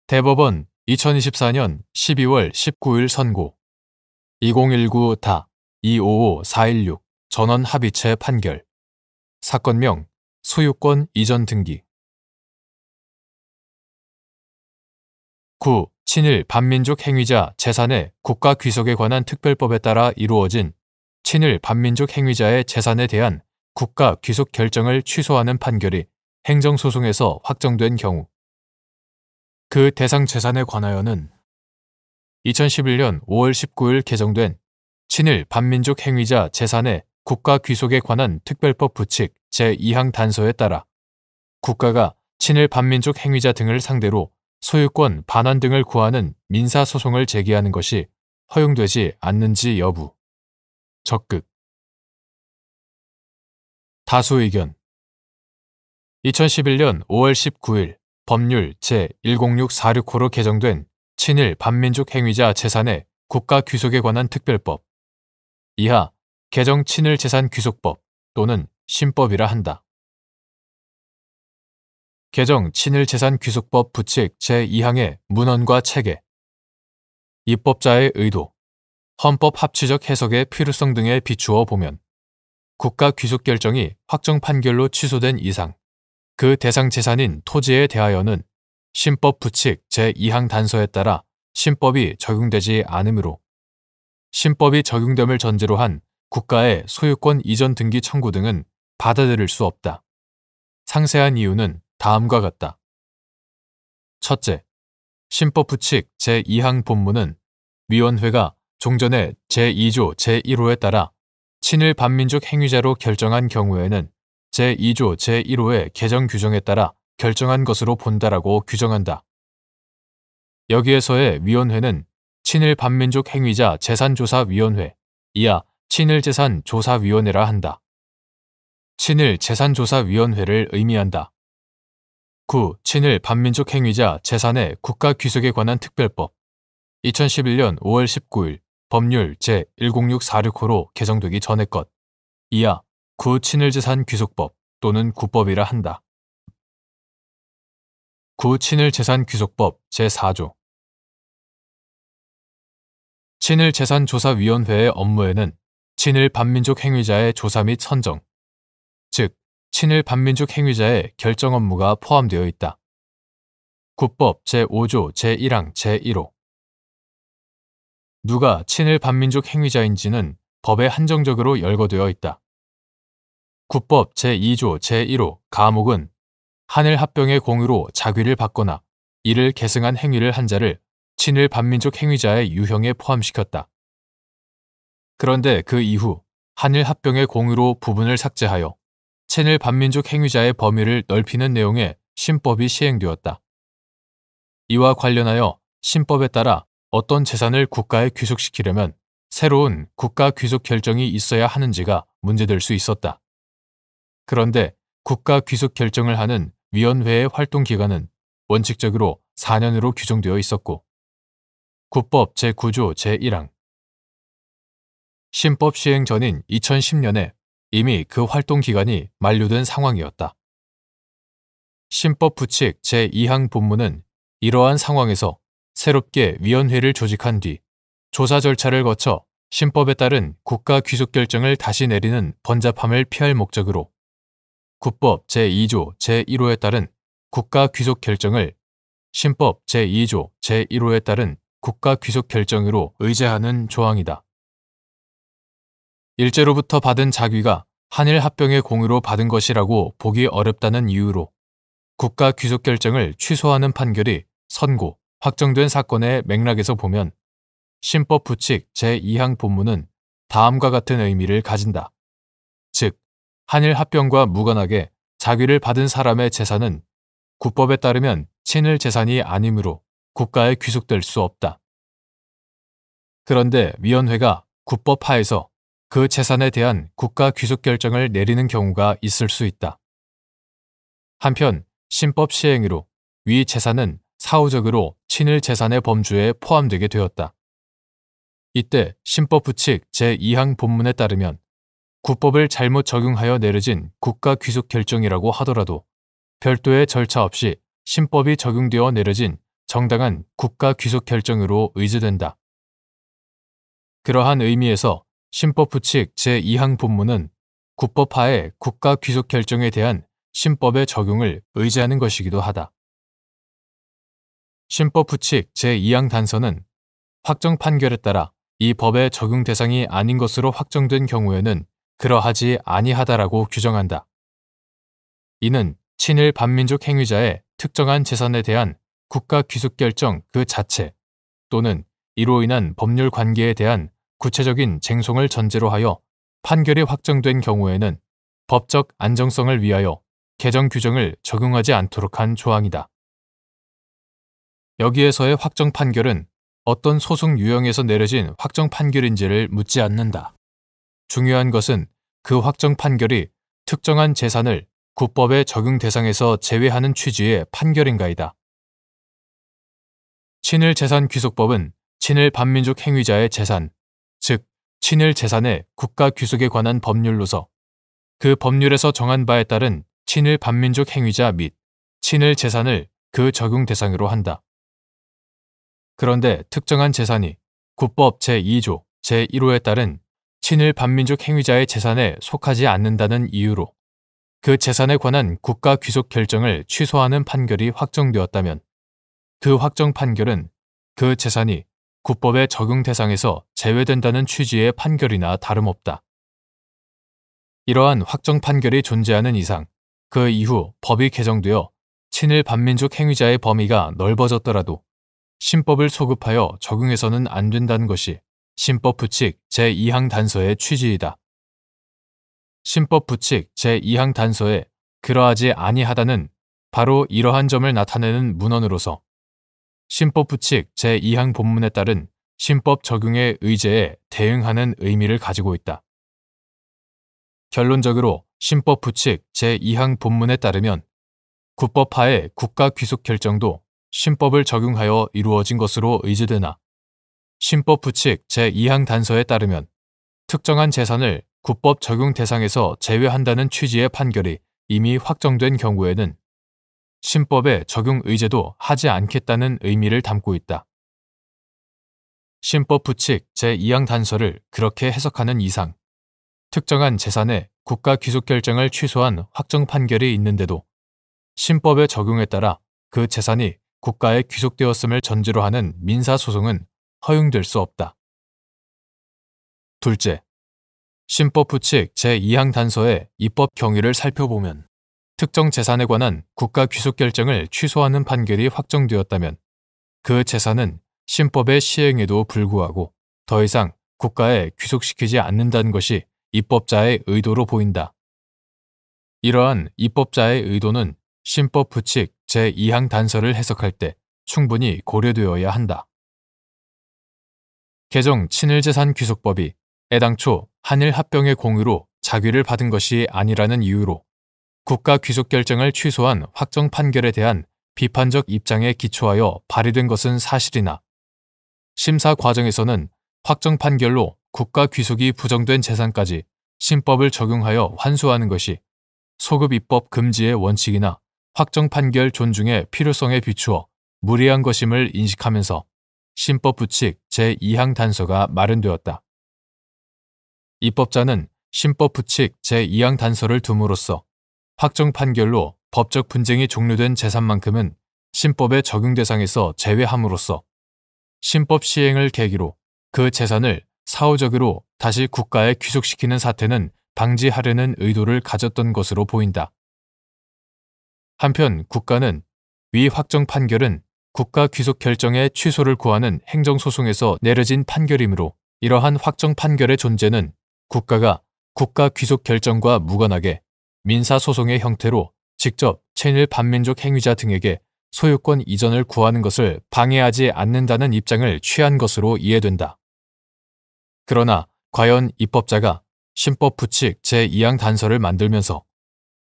대법원 2024년 12월 19일 선고 2019-255416 전원 합의체 판결 사건명 소유권 이전 등기 9. 친일 반민족 행위자 재산의 국가 귀속에 관한 특별법에 따라 이루어진 친일 반민족 행위자의 재산에 대한 국가 귀속 결정을 취소하는 판결이 행정소송에서 확정된 경우 그 대상 재산에 관하여는 2011년 5월 19일 개정된 친일 반민족 행위자 재산의 국가 귀속에 관한 특별법 부칙 제2항 단서에 따라 국가가 친일 반민족 행위자 등을 상대로 소유권 반환 등을 구하는 민사소송을 제기하는 것이 허용되지 않는지 여부. 적극. 다수 의견. 2011년 5월 19일 법률 제10646호로 개정된 친일 반민족 행위자 재산의 국가 귀속에 관한 특별법. 이하 개정 친일 재산 귀속법 또는 신법이라 한다. 개정 친일 재산 귀속법 부칙 제2항의 문헌과 체계, 입법자의 의도, 헌법 합치적 해석의 필요성 등에 비추어 보면 국가 귀속 결정이 확정 판결로 취소된 이상 그 대상 재산인 토지에 대하여는 신법 부칙 제2항 단서에 따라 신법이 적용되지 않으므로 신법이 적용됨을 전제로 한 국가의 소유권 이전 등기 청구 등은 받아들일 수 없다. 상세한 이유는 다음과 같다. 첫째, 신법 부칙 제2항 본문은 위원회가 종전에 제2조 제1호에 따라 친일 반민족 행위자로 결정한 경우에는 제2조 제1호의 개정 규정에 따라 결정한 것으로 본다라고 규정한다. 여기에서의 위원회는 친일 반민족 행위자 재산조사위원회, 이하 친일재산조사위원회라 한다. 친일재산조사위원회를 의미한다. 9. 친일 반민족 행위자 재산의 국가 귀속에 관한 특별법 2011년 5월 19일 법률 제10646호로 개정되기 전의 것, 이하 구 친일재산 귀속법 또는 구법이라 한다. 구 친일재산 귀속법 제4조 친일재산조사위원회의 업무에는 친일 반민족 행위자의 조사 및 선정, 즉 친일 반민족 행위자의 결정 업무가 포함되어 있다. 구법 제5조 제1항 제1호 누가 친일 반민족 행위자인지는 법에 한정적으로 열거되어 있다. 구법 제2조 제1호 가목은 한일 합병의 공유로 자귀를 받거나 이를 계승한 행위를 한 자를 친일 반민족 행위자의 유형에 포함시켰다. 그런데 그 이후 한일 합병의 공유로 부분을 삭제하여 친일 반민족 행위자의 범위를 넓히는 내용의 신법이 시행되었다. 이와 관련하여 신법에 따라 어떤 재산을 국가에 귀속시키려면 새로운 국가 귀속 결정이 있어야 하는지가 문제될 수 있었다. 그런데 국가 귀속 결정을 하는 위원회의 활동 기간은 원칙적으로 4년으로 규정되어 있었고 구법 제9조 제1항 신법 시행 전인 2010년에 이미 그 활동 기간이 만료된 상황이었다. 신법 부칙 제2항 본문은 이러한 상황에서 새롭게 위원회를 조직한 뒤 조사 절차를 거쳐 신법에 따른 국가 귀속 결정을 다시 내리는 번잡함을 피할 목적으로 구법 제2조 제1호에 따른 국가 귀속 결정을 신법 제2조 제1호에 따른 국가 귀속 결정으로 의제하는 조항이다. 일제로부터 받은 자귀가 한일 합병의 공유로 받은 것이라고 보기 어렵다는 이유로 국가 귀속 결정을 취소하는 판결이 선고, 확정된 사건의 맥락에서 보면 신법 부칙 제2항 본문은 다음과 같은 의미를 가진다. 즉, 한일 합병과 무관하게 자귀를 받은 사람의 재산은 구법에 따르면 친일 재산이 아니므로 국가에 귀속될 수 없다. 그런데 위원회가 구법 하에서 그 재산에 대한 국가 귀속 결정을 내리는 경우가 있을 수 있다. 한편 신법 시행으로 위 재산은 사후적으로 친일 재산의 범주에 포함되게 되었다. 이때 신법 부칙 제2항 본문에 따르면 구법을 잘못 적용하여 내려진 국가 귀속 결정이라고 하더라도 별도의 절차 없이 신법이 적용되어 내려진 정당한 국가 귀속 결정으로 의지된다. 그러한 의미에서 신법부칙 제2항 본문은 국법하에 국가 귀속 결정에 대한 신법의 적용을 의지하는 것이기도 하다. 신법부칙 제2항 단서는 확정 판결에 따라 이 법의 적용 대상이 아닌 것으로 확정된 경우에는 그러하지 아니하다라고 규정한다. 이는 친일 반민족 행위자의 특정한 재산에 대한 국가 귀속 결정 그 자체 또는 이로 인한 법률 관계에 대한 구체적인 쟁송을 전제로 하여 판결이 확정된 경우에는 법적 안정성을 위하여 개정 규정을 적용하지 않도록 한 조항이다. 여기에서의 확정 판결은 어떤 소송 유형에서 내려진 확정 판결인지를 묻지 않는다. 중요한 것은 그 확정 판결이 특정한 재산을 국법의 적용 대상에서 제외하는 취지의 판결인가이다. 친일 재산 귀속법은 친일 반민족 행위자의 재산, 즉 친일 재산의 국가 귀속에 관한 법률로서 그 법률에서 정한 바에 따른 친일 반민족 행위자 및 친일 재산을 그 적용 대상으로 한다. 그런데 특정한 재산이 국법 제2조 제1호에 따른 친일 반민족 행위자의 재산에 속하지 않는다는 이유로 그 재산에 관한 국가 귀속 결정을 취소하는 판결이 확정되었다면 그 확정 판결은 그 재산이 국법의 적용 대상에서 제외된다는 취지의 판결이나 다름없다. 이러한 확정 판결이 존재하는 이상 그 이후 법이 개정되어 친일 반민족 행위자의 범위가 넓어졌더라도 신법을 소급하여 적용해서는 안 된다는 것이 신법부칙 제2항 단서의 취지이다. 신법부칙 제2항 단서에 그러하지 아니하다는 바로 이러한 점을 나타내는 문헌으로서 신법부칙 제2항 본문에 따른 신법 적용의 의제에 대응하는 의미를 가지고 있다. 결론적으로 신법부칙 제2항 본문에 따르면 국법하의 국가 귀속 결정도 신법을 적용하여 이루어진 것으로 의지되나 신법부칙 제2항 단서에 따르면 특정한 재산을 국법 적용 대상에서 제외한다는 취지의 판결이 이미 확정된 경우에는 신법의 적용 의제도 하지 않겠다는 의미를 담고 있다. 신법부칙 제2항 단서를 그렇게 해석하는 이상 특정한 재산의 국가 귀속 결정을 취소한 확정 판결이 있는데도 신법의 적용에 따라 그 재산이 국가에 귀속되었음을 전제로 하는 민사소송은 허용될 수 없다. 둘째, 신법부칙 제2항 단서의 입법 경위를 살펴보면 특정 재산에 관한 국가 귀속 결정을 취소하는 판결이 확정되었다면 그 재산은 신법의 시행에도 불구하고 더 이상 국가에 귀속시키지 않는다는 것이 입법자의 의도로 보인다. 이러한 입법자의 의도는 신법부칙 제2항 단서를 해석할 때 충분히 고려되어야 한다. 개정 친일재산 귀속법이 애당초 한일 합병의 공유로 자귀를 받은 것이 아니라는 이유로 국가 귀속 결정을 취소한 확정 판결에 대한 비판적 입장에 기초하여 발의된 것은 사실이나 심사 과정에서는 확정 판결로 국가 귀속이 부정된 재산까지 신법을 적용하여 환수하는 것이 소급 입법 금지의 원칙이나 확정 판결 존중의 필요성에 비추어 무리한 것임을 인식하면서 신법부칙 제2항 단서가 마련되었다. 입법자는 신법부칙 제2항 단서를 둠으로써 확정 판결로 법적 분쟁이 종료된 재산만큼은 신법의 적용 대상에서 제외함으로써 신법 시행을 계기로 그 재산을 사후적으로 다시 국가에 귀속시키는 사태는 방지하려는 의도를 가졌던 것으로 보인다. 한편 국가는 위 확정 판결은 국가 귀속 결정의 취소를 구하는 행정소송에서 내려진 판결이므로 이러한 확정 판결의 존재는 국가가 국가 귀속 결정과 무관하게 민사소송의 형태로 직접 친일 반민족 행위자 등에게 소유권 이전을 구하는 것을 방해하지 않는다는 입장을 취한 것으로 이해된다. 그러나 과연 입법자가 신법부칙 제2항 단서를 만들면서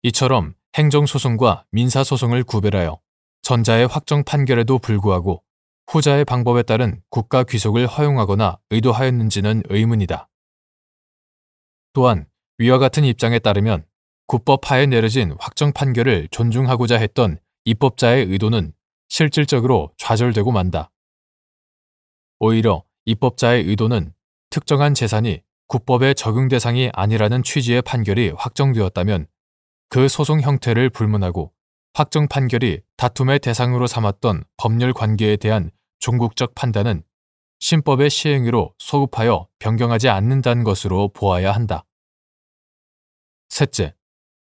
이처럼 행정소송과 민사소송을 구별하여 전자의 확정 판결에도 불구하고 후자의 방법에 따른 국가 귀속을 허용하거나 의도하였는지는 의문이다. 또한 위와 같은 입장에 따르면 국법 하에 내려진 확정 판결을 존중하고자 했던 입법자의 의도는 실질적으로 좌절되고 만다. 오히려 입법자의 의도는 특정한 재산이 국법의 적용 대상이 아니라는 취지의 판결이 확정되었다면 그 소송 형태를 불문하고 확정 판결이 다툼의 대상으로 삼았던 법률 관계에 대한 종국적 판단은 신법의 시행으로 소급하여 변경하지 않는다는 것으로 보아야 한다. 셋째,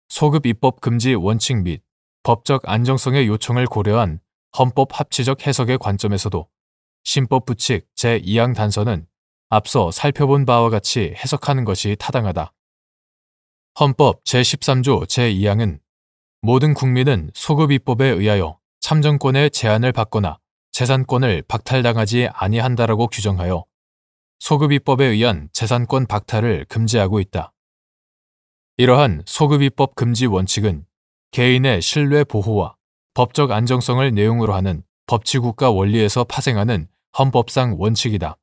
소급 입법 금지 원칙 및 법적 안정성의 요청을 고려한 헌법 합치적 해석의 관점에서도 신법 부칙 제2항 단서는 앞서 살펴본 바와 같이 해석하는 것이 타당하다. 헌법 제13조 제2항은 모든 국민은 소급 입법에 의하여 참정권의 제한을 받거나 재산권을 박탈당하지 아니한다라고 규정하여 소급 입법에 의한 재산권 박탈을 금지하고 있다. 이러한 소급 입법 금지 원칙은 개인의 신뢰 보호와 법적 안정성을 내용으로 하는 법치국가 원리에서 파생하는 헌법상 원칙이다.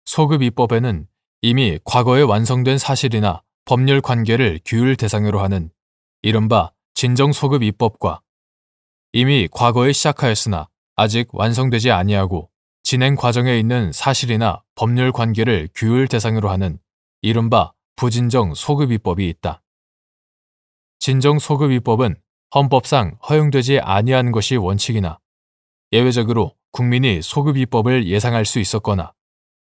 소급 입법에는 이미 과거에 완성된 사실이나 법률 관계를 규율 대상으로 하는 이른바 진정 소급 입법과 이미 과거에 시작하였으나 아직 완성되지 아니하고 진행 과정에 있는 사실이나 법률 관계를 규율 대상으로 하는 이른바 부진정 소급 입법이 있다. 진정 소급 입법은 헌법상 허용되지 아니하는 것이 원칙이나 예외적으로 국민이 소급 입법을 예상할 수 있었거나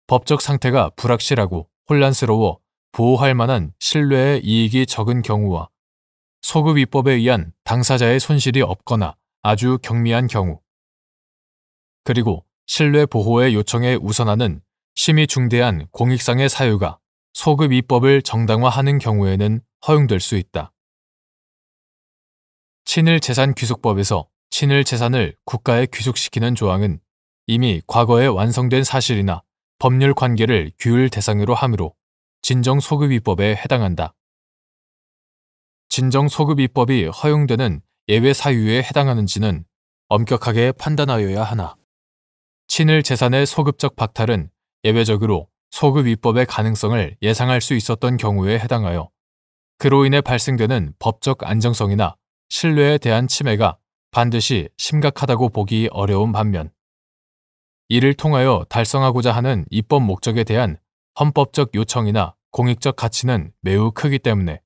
법적 상태가 불확실하고 혼란스러워 보호할 만한 신뢰의 이익이 적은 경우와 소급 입법에 의한 당사자의 손실이 없거나 아주 경미한 경우, 그리고 신뢰 보호의 요청에 우선하는 심히 중대한 공익상의 사유가 소급 입법을 정당화하는 경우에는 허용될 수 있다. 친일재산귀속법에서 친일재산을 국가에 귀속시키는 조항은 이미 과거에 완성된 사실이나 법률 관계를 규율 대상으로 하므로 진정소급입법에 해당한다. 진정소급입법이 허용되는 예외 사유에 해당하는지는 엄격하게 판단하여야 하나, 친일 재산의 소급적 박탈은 예외적으로 소급입법의 가능성을 예상할 수 있었던 경우에 해당하여 그로 인해 발생되는 법적 안정성이나 신뢰에 대한 침해가 반드시 심각하다고 보기 어려운 반면, 이를 통하여 달성하고자 하는 입법 목적에 대한 헌법적 요청이나 공익적 가치는 매우 크기 때문에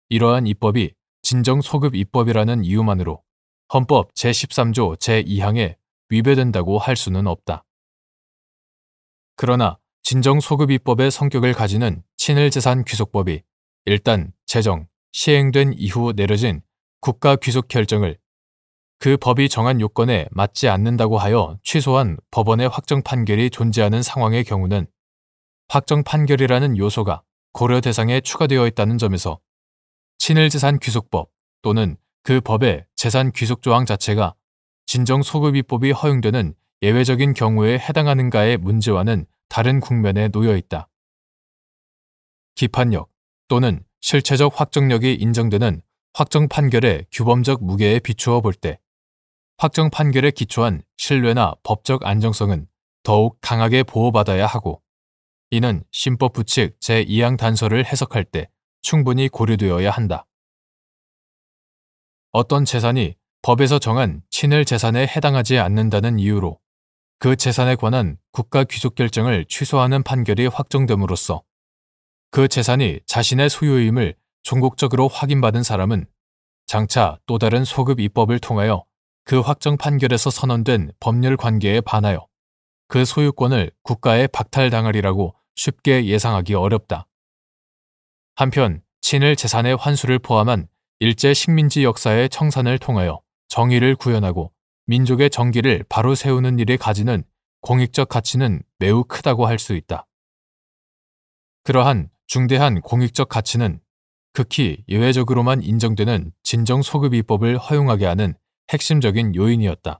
이러한 입법이 진정소급 입법이라는 이유만으로 헌법 제13조 제2항에 위배된다고 할 수는 없다. 그러나 진정소급 입법의 성격을 가지는 친일재산귀속법이 일단 제정, 시행된 이후 내려진 국가귀속 결정을 그 법이 정한 요건에 맞지 않는다고 하여 취소한 법원의 확정 판결이 존재하는 상황의 경우는 확정 판결이라는 요소가 고려 대상에 추가되어 있다는 점에서 친일재산귀속법 또는 그 법의 재산귀속조항 자체가 진정소급입법이 허용되는 예외적인 경우에 해당하는가의 문제와는 다른 국면에 놓여 있다. 기판력 또는 실체적 확정력이 인정되는 확정 판결의 규범적 무게에 비추어 볼 때 확정 판결에 기초한 신뢰나 법적 안정성은 더욱 강하게 보호받아야 하고, 이는 신법 부칙 제2항 단서를 해석할 때 충분히 고려되어야 한다. 어떤 재산이 법에서 정한 친일 재산에 해당하지 않는다는 이유로 그 재산에 관한 국가 귀속 결정을 취소하는 판결이 확정됨으로써 그 재산이 자신의 소유임을 종국적으로 확인받은 사람은 장차 또 다른 소급 입법을 통하여 그 확정 판결에서 선언된 법률 관계에 반하여 그 소유권을 국가에 박탈당하리라고 쉽게 예상하기 어렵다. 한편 친일 재산의 환수를 포함한 일제 식민지 역사의 청산을 통하여 정의를 구현하고 민족의 정기를 바로 세우는 일에 가지는 공익적 가치는 매우 크다고 할 수 있다. 그러한 중대한 공익적 가치는 극히 예외적으로만 인정되는 진정소급입법을 허용하게 하는 핵심적인 요인이었다.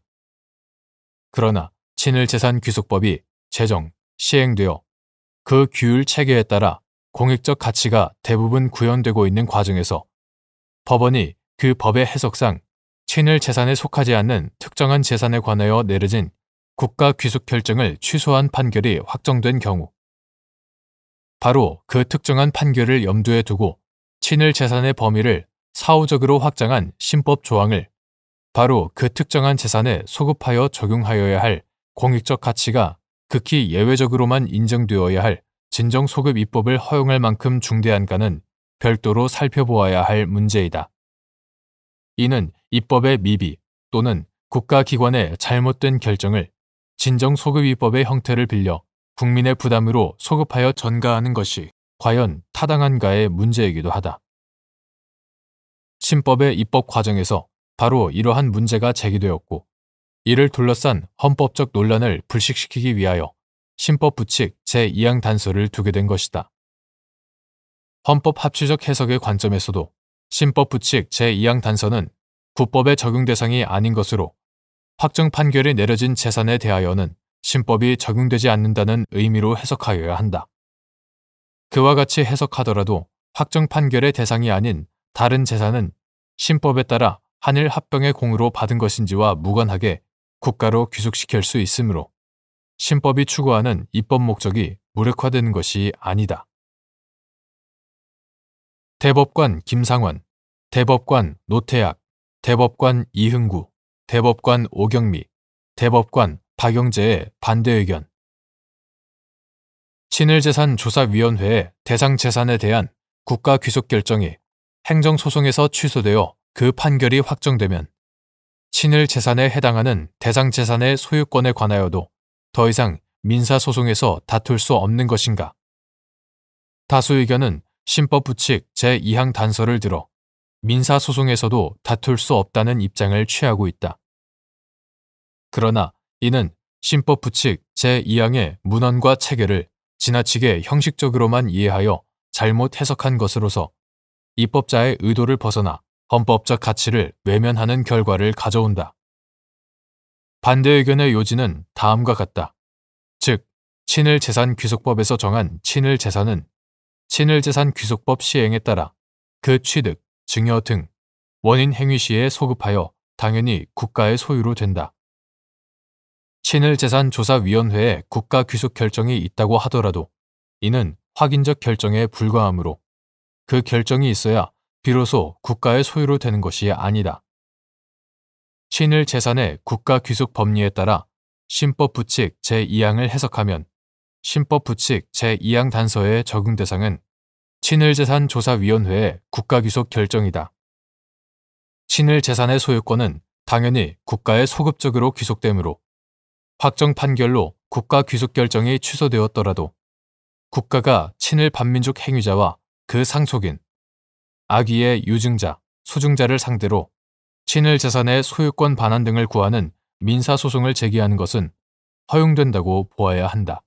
그러나 친일재산귀속법이 제정, 시행되어 그 규율 체계에 따라 공익적 가치가 대부분 구현되고 있는 과정에서 법원이 그 법의 해석상 친일 재산에 속하지 않는 특정한 재산에 관하여 내려진 국가 귀속 결정을 취소한 판결이 확정된 경우, 바로 그 특정한 판결을 염두에 두고 친일 재산의 범위를 사후적으로 확장한 신법 조항을 바로 그 특정한 재산에 소급하여 적용하여야 할 공익적 가치가 극히 예외적으로만 인정되어야 할 진정 소급 입법을 허용할 만큼 중대한가는 별도로 살펴보아야 할 문제이다. 이는 입법의 미비 또는 국가기관의 잘못된 결정을 진정 소급 입법의 형태를 빌려 국민의 부담으로 소급하여 전가하는 것이 과연 타당한가의 문제이기도 하다. 신법의 입법 과정에서 바로 이러한 문제가 제기되었고, 이를 둘러싼 헌법적 논란을 불식시키기 위하여 신법 부칙 제2항 단서를 두게 된 것이다. 헌법 합치적 해석의 관점에서도 신법 부칙 제2항 단서는 국법의 적용 대상이 아닌 것으로 확정 판결이 내려진 재산에 대하여는 신법이 적용되지 않는다는 의미로 해석하여야 한다. 그와 같이 해석하더라도 확정 판결의 대상이 아닌 다른 재산은 신법에 따라 한일 합병의 공으로 받은 것인지와 무관하게 국가로 귀속시킬 수 있으므로 신법이 추구하는 입법 목적이 무력화되는 것이 아니다. 대법관 김상환, 대법관 노태악, 대법관 이흥구, 대법관 오경미, 대법관 박영재의 반대 의견. 친일재산조사위원회의 대상 재산에 대한 국가 귀속 결정이 행정소송에서 취소되어 그 판결이 확정되면 친일 재산에 해당하는 대상 재산의 소유권에 관하여도 더 이상 민사소송에서 다툴 수 없는 것인가? 다수 의견은 신법 부칙 제2항 단서를 들어 민사소송에서도 다툴 수 없다는 입장을 취하고 있다. 그러나 이는 신법 부칙 제2항의 문헌과 체계를 지나치게 형식적으로만 이해하여 잘못 해석한 것으로서 입법자의 의도를 벗어나 헌법적 가치를 외면하는 결과를 가져온다. 반대 의견의 요지는 다음과 같다. 즉, 친일재산귀속법에서 정한 친일재산은 친일재산귀속법 시행에 따라 그 취득, 증여 등 원인 행위 시에 소급하여 당연히 국가의 소유로 된다. 친일재산조사위원회에 국가 귀속 결정이 있다고 하더라도 이는 확인적 결정에 불과하므로 그 결정이 있어야 비로소 국가의 소유로 되는 것이 아니다. 친일재산의 국가 귀속 법리에 따라 신법 부칙 제2항을 해석하면 신법 부칙 제2항 단서의 적용 대상은 친일재산조사위원회의 국가 귀속 결정이다. 친일재산의 소유권은 당연히 국가에 소급적으로 귀속되므로 확정 판결로 국가 귀속 결정이 취소되었더라도 국가가 친일 반민족 행위자와 그 상속인, 악의의 유증자, 수증자를 상대로 친일 재산의 소유권 반환 등을 구하는 민사소송을 제기하는 것은 허용된다고 보아야 한다.